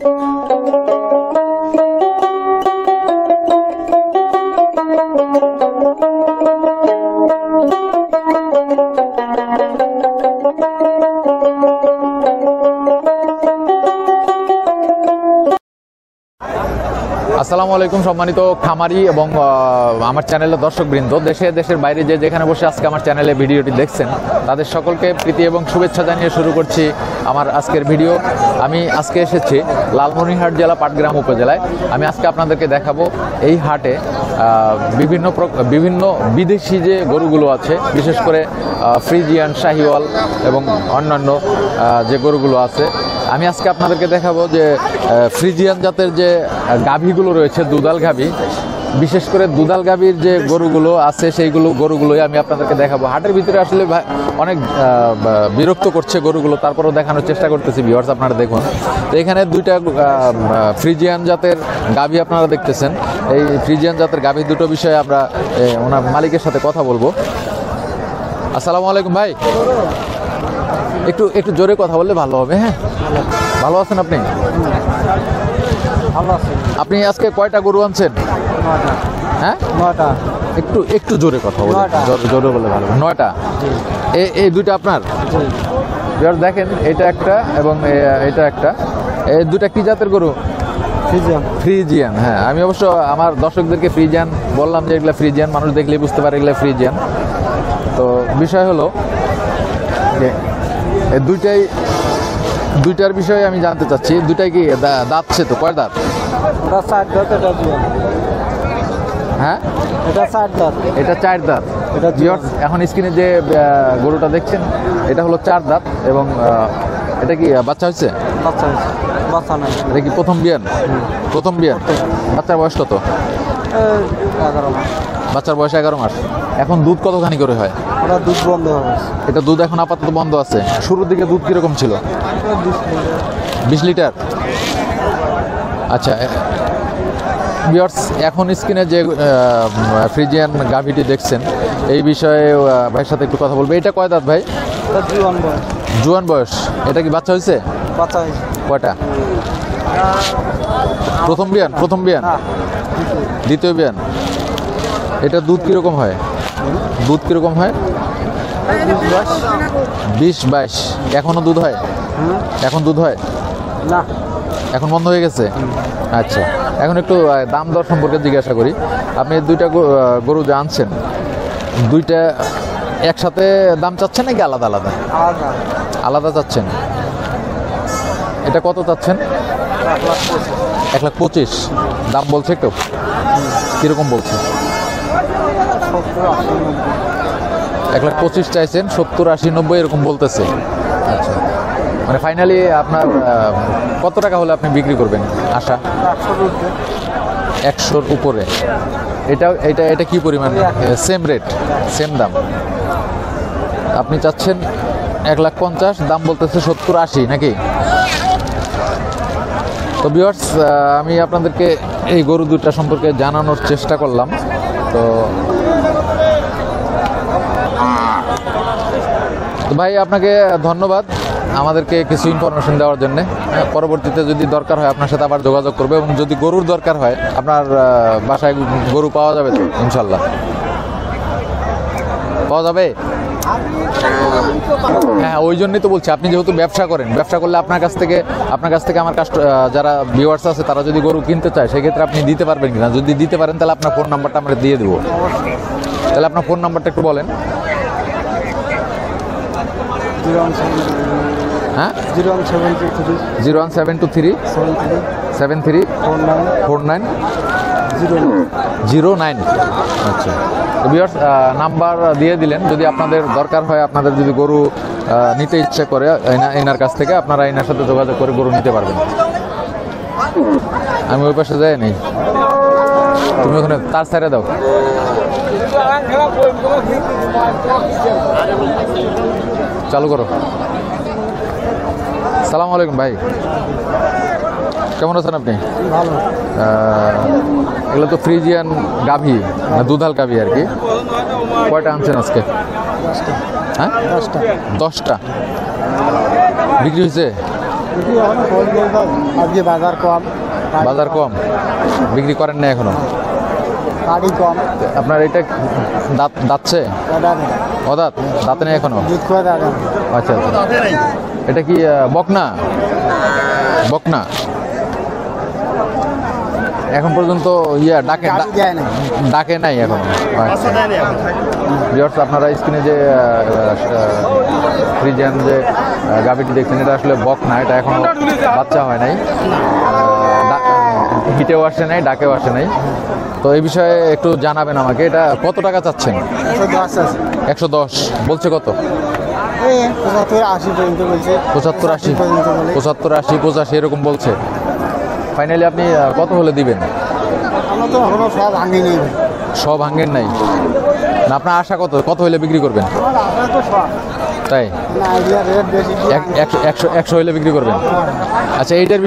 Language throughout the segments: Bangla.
আসসালামু আলাইকুম সম্মানিত খামারি এবং আমার চ্যানেলের দর্শকবৃন্দ, দেশে দেশের বাইরে যেখানে বসে আজকে আমার চ্যানেলে ভিডিওটি দেখছেন তাদের সকলকে প্রীতি এবং শুভেচ্ছা জানিয়ে শুরু করছি আমার আজকের ভিডিও। আমি আজকে এসেছি লালমনিরহাট জেলা পাটগ্রাম উপজেলায়। আমি আজকে আপনাদেরকে দেখাবো এই হাটে বিভিন্ন বিদেশি যে গরুগুলো আছে, বিশেষ করে ফ্রিজিয়ান, শাহিওয়াল এবং অন্যান্য যে গরুগুলো আছে। আমি আজকে আপনাদেরকে দেখাবো যে ফ্রিজিয়ান জাতের যে গাভীগুলো রয়েছে, দুধাল গাভী, বিশেষ করে দুধাল গাভীর যে গরুগুলো আছে সেই গরুগুলোই আমি আপনাদেরকে দেখাবো। হাটের ভিতরে আসলে অনেক বিরক্ত করছে গরুগুলো, তারপরেও দেখানোর চেষ্টা করতেছি ভিউয়ার্স, আপনারা দেখুন। তো এখানে দুইটা ফ্রিজিয়ান জাতের গাভী আপনারা দেখতেছেন। এই ফ্রিজিয়ান জাতের গাভী দুটো বিষয়ে আমরা ওনার মালিকের সাথে কথা বলবো। আসসালামু আলাইকুম ভাই, একটু জোরে কথা বললে ভালো হবে। হ্যাঁ, ভালো আছেন আপনি? আপনি আজকে কয়টা গরু আনছেন? হ্যাঁ, 9টা। একটু জোরে কথা বলে, জোরে বলে ভালো। 9টা। এই দুইটা আপনার? দেখেন, এটা একটা এবং এটা একটা। এই দুটা কি জাতের গরু? ফ্রিজিয়ান। হ্যাঁ, আমি অবশ্য আমার দর্শকদেরকে ফ্রিজিয়ান বললাম যে এগুলা ফ্রিজিয়ান, মানুষ দেখলেই বুঝতে পারে এগুলা ফ্রিজিয়ান। তো বিষয় হলো যে দুইটার বিষয়ে আমি জানতে চাচ্ছি। দুইটাই কি দাঁতছে? তো কয় দাঁত? হ্যাঁ, এটা 4 দাঁত। এটা 4 দাঁত। এখন স্ক্রিনে যে গরুটা দেখছেন এটা হলো 4 দাঁত। এবং এটা কি বাচ্চা হয়েছে? বাচ্চা নাই। এটা কি প্রথম বিয়ান? প্রথম বিয়ান। বাচ্চার বয়স কত? 11 মাস। বাচ্চার বয়স 11 মাস। এখন দুধ কতখানি করে হয়? ওটা দুধ বন্ধ হবে। এটা দুধ এখন আপাতত বন্ধ আছে। শুরুর দিকে দুধ কিরকম ছিল? 20 লিটার। আচ্ছা ভিউয়ার্স, এখন স্ক্রিনে যে ফ্রিজিয়ান গাভীটি দেখছেন এই বিষয়ে ভাইয়ের সাথে একটু কথা বলবো। এটা কয় দাঁত ভাই? জুয়ান বয়স। জুয়ান বয়স। এটা কি বাচ্চা হয়েছে? বাচ্চা হয়েছে। কয়টা? প্রথম বিয়ান? প্রথম বিয়ান। দ্বিতীয় বিয়ান। এটা দুধ কিরকম হয়? দুধ কিরকম হয়? 20-22। এখনো দুধ হয়? এখন দুধ হয় না, এখন বন্ধ হয়ে গেছে। আচ্ছা, এখন একটু দাম দর সম্পর্কে জিজ্ঞাসা করি। আপনি দুইটা গরু যে আনছেন, দুইটা একসাথে দাম চাচ্ছেন নাকি আলাদা আলাদা? আলাদা চাচ্ছেন। এটা কত চাচ্ছেন? 1,25,000 দাম বলছে। একটু কিরকম বলছে? 1,25,000 চাইছেন, 70, 80, 90 এরকম বলতেছে। আচ্ছা, মানে ফাইনালি আপনার কত টাকা হলে আপনি বিক্রি করবেন আশা? 100-র উপরে। এটা কি পরিমাণ? সেম রেট, সেম দাম। আপনি চাচ্ছেন 1,50,000, দাম বলতেছে 70, 80 নাকি? তো ভিউয়ার্স, আমি আপনাদেরকে এই গরু দুটা সম্পর্কে জানানোর চেষ্টা করলাম। তো ভাই, আপনাকে ধন্যবাদ আমাদেরকে কিছু ইনফরমেশন দেওয়ার জন্য। পরবর্তীতে যদি দরকার হয় আপনার সাথে আবার যোগাযোগ করবো, এবং যদি গরুর দরকার হয় আপনার বাসায় গরু পাওয়া যাবে তো? ইনশাল্লাহ পাওয়া যাবে। হ্যাঁ, ওই জন্যই তো বলছি, আপনি যেহেতু ব্যবসা করেন, ব্যবসা করলে আপনার কাছ থেকে আমার যারা ভিউয়ার্স আছে তারা যদি গরু কিনতে চায় সেক্ষেত্রে আপনি দিতে পারবেন কিনা? যদি দিতে পারেন তাহলে আপনার ফোন নাম্বারটা আমরা দিয়ে দেবো। তাহলে আপনার ফোন নাম্বারটা একটু বলেন। হ্যাঁ, 01723 734909। আচ্ছা, ভিউয়ার্স, নাম্বার দিয়ে দিলেন। যদি আপনাদের দরকার হয়, আপনাদের যদি গরু নিতে ইচ্ছে করে এনার কাছ থেকে, আপনারা এনার সাথে যোগাযোগ করে গরু নিতে পারবেন। আমি ওই পাশে যাই নেই, তুমি ওখানে তার সাইডে দাও। চালু করো। সালাম আলাইকুম ভাই, কেমন আছেন আপনি? ভালো। এগুলো তো ফ্রিজিয়ান গাভী, দুধাল গাভী আর কি। কয়টা আনছেন আজকে? 10টা। হ্যাঁ, 10টা। বিক্রি হয়েছে? আজকে বাজার কম। বাজার কম, বিক্রি করেন না এখনো? গাড়ি কম। আপনার এটা দাঁতছে? অদাঁত, দাঁতে নেই এখনো? আচ্ছা আচ্ছা, এটা কি বকনা? বকনা এখন পর্যন্ত ডাকে নাই এখন। আপনারা স্ক্রিনে যে ফ্রিজিয়ান যে গাভীটি দেখছেন, এটা আসলে বকনা, এটা এখনো বাচ্চা হয় নাই, হিটেও আসে নাই, ডাকেও আসে নাই। তো এই বিষয়ে একটু জানাবেন আমাকে, এটা কত টাকা চাচ্ছেন? 110 বলছে। কত? 75, 80, 75, 80, 85 এরকম বলছে। ফাইনালি আপনি কত হলে দিবেন? সব ভাঙেন নাই না? আপনার আশা কত, কত হলে বিক্রি করবেন? তাই 100 হলে বিক্রি করবেন? আচ্ছা, এইটার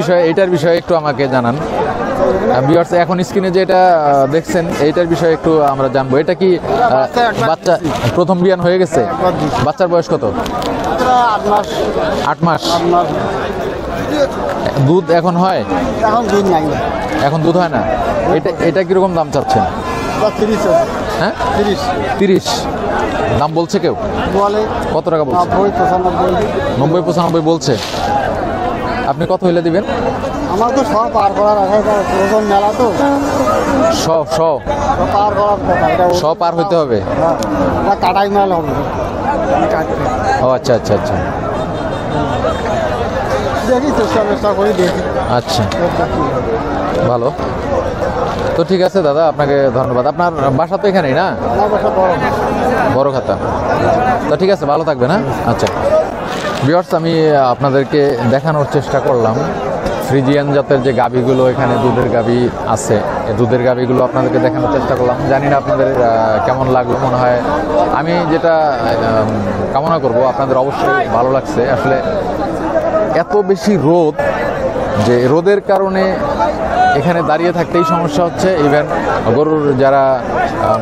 বিষয়ে একটু আমাকে জানান। ভিউয়ার্স, এখন স্ক্রিনে যেটা দেখছেন এইটার বিষয়ে একটু আমরা জানবো। এটা কি বাচ্চা প্রথম বিয়ান হয়ে গেছে? বাচ্চার বয়স কত? 8 মাস। দুধ এখন হয়? এখন দুধ হয় না। এটা কিরকম দাম চাচ্ছেন? হ্যাঁ, 30 দাম বলছে কেউ? কত টাকা বলছে? 90, 95 বলছে। আপনি কত হইলে দিবেন? আমার তো সব পার করার আছে, প্রথম মেলা তো সব পার করার কথা। সব পার হইতে হবে? কাটাই মেলা হবে। ও আচ্ছা আচ্ছা আচ্ছা, দেখি চেষ্টা করি, দেখি। আচ্ছা, ভালো। তো ঠিক আছে দাদা, আপনাকে ধন্যবাদ। আপনার বাসা তো এখানেই না? বড় খাতা। তো ঠিক আছে, ভালো থাকবেন। হ্যাঁ, আচ্ছা। ভিউয়ার্স, আমি আপনাদেরকে দেখানোর চেষ্টা করলাম ফ্রিজিয়ান জাতের যে গাভীগুলো এখানে দুধের গাভী আছে, এই দুধের গাভীগুলো আপনাদেরকে দেখানোর চেষ্টা করলাম। জানি না আপনাদের কেমন লাগলো। মনে হয় আমি যেটা কামনা করব, আপনাদের অবশ্যই ভালো লাগছে। আসলে এত বেশি রোদ, যে রোদের কারণে এখানে দাঁড়িয়ে থাকতেই সমস্যা হচ্ছে। ইভেন গরুর যারা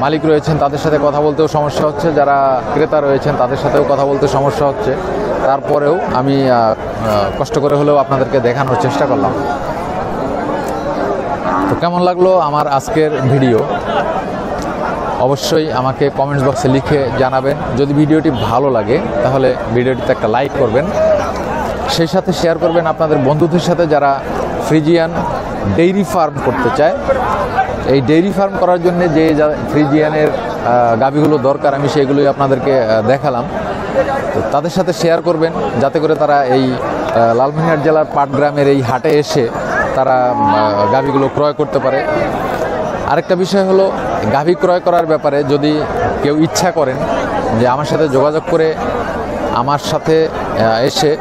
মালিক রয়েছেন তাদের সাথে কথা বলতেও সমস্যা হচ্ছে, যারা ক্রেতা রয়েছেন তাদের সাথেও কথা বলতে সমস্যা হচ্ছে। তারপরেও আমি কষ্ট করে হলেও আপনাদেরকে দেখানোর চেষ্টা করলাম। তো কেমন লাগলো আমার আজকের ভিডিও অবশ্যই আমাকে কমেন্টস বক্সে লিখে জানাবেন। যদি ভিডিওটি ভালো লাগে তাহলে ভিডিওটিতে একটা লাইক করবেন, সেই সাথে শেয়ার করবেন আপনাদের বন্ধুদের সাথে যারা ফ্রিজিয়ান ডেইরি ফার্ম করতে চায়। এই ডেইরি ফার্ম করার জন্য যে ফ্রিজিয়ানের গাভীগুলো দরকার আমি সেগুলোই আপনাদেরকে দেখালাম। তো তাদের সাথে শেয়ার করবেন যাতে করে তারা এই লালমনিরহাট জেলার পাটগ্রামের এই হাটে এসে তারা গাভীগুলো ক্রয় করতে পারে। আরেকটা বিষয় হলো, গাভী ক্রয় করার ব্যাপারে যদি কেউ ইচ্ছা করেন যে আমার সাথে যোগাযোগ করে আমার সাথে এসে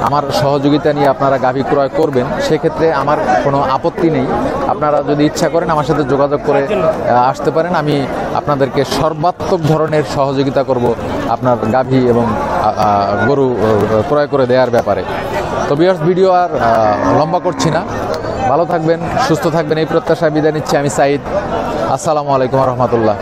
আমার সহযোগিতা নিয়ে আপনারা গাভী ক্রয় করবেন, সেক্ষেত্রে আমার কোনো আপত্তি নেই। আপনারা যদি ইচ্ছা করেন আমার সাথে যোগাযোগ করে আসতে পারেন, আমি আপনাদেরকে সর্বাত্মক ধরনের সহযোগিতা করব আপনার গাভী এবং গরু ক্রয় করে দেওয়ার ব্যাপারে। তো ভিউয়ার্স, ভিডিও আর লম্বা করছি না, ভালো থাকবেন, সুস্থ থাকবেন এই প্রত্যাশায় বিদায় নিচ্ছি আমি সাইদ। আসসালামু আলাইকুম রহমতুল্লাহ।